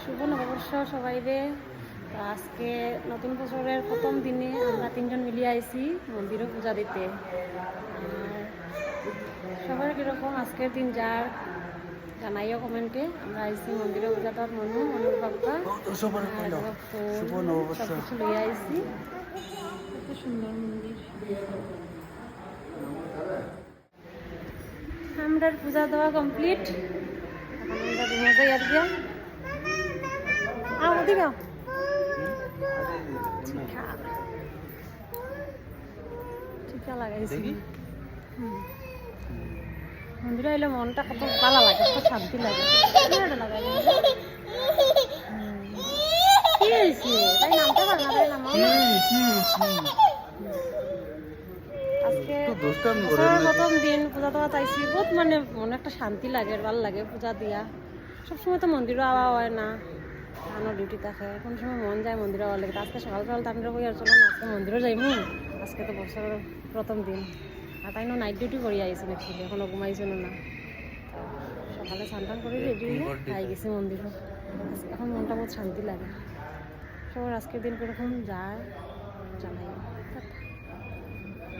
শুভ নববর্ষ সবাইরে। আজকে নতুন বছরের প্রথম দিনে আমরা তিনজন মিলিয়ে আইছি মন্দিরে পূজা দিতে। সবার কীরকম আজকের দিন যার জানাইও কমেন্টে। আমরা আইছি মন্দিরে পূজা দেওয়ার মনুর বাপ্পা সব কিছু লইয়া আইছি। কত সুন্দর মন্দির। আমরা পূজা দেওয়া কমপ্লিট। আমরা রুমে যাই আর গিয়া ওদিকে টিকা লাগাইছি। মন্দিরে এলে মনটা কত ভালো লাগে, কত শান্তি লাগে। কি হয়েছে তাই নামতে পারে না, তাই নাম আজকে প্রথম দিন পূজা দেওয়া চাইছি। বহুত মানে মনে একটা শান্তি লাগে, ভালো লাগে পূজা দিয়া। সবসময় তো মন্দিরও আওয়া হয় না, আনো ডিউটি থাকে। কোন সময় মন যায় মন্দিরে আওয়া লাগে। আজকে সকাল সকাল তান্ডা বই আর চলো না, আজকে মন্দিরও যাইমু। আজকে তো বছরের প্রথম দিন। আর তাই নাইট ডিউটি করি আইছি অ্যাকচুয়ালি, এখনো ঘুমাইছিল না। সকালে স্নান করে রেডি হয়ে খাই গেছি মন্দিরও। এখন মনটা বহুত শান্তি লাগে। সবার আজকের দিন কীরকম যায় জানাই।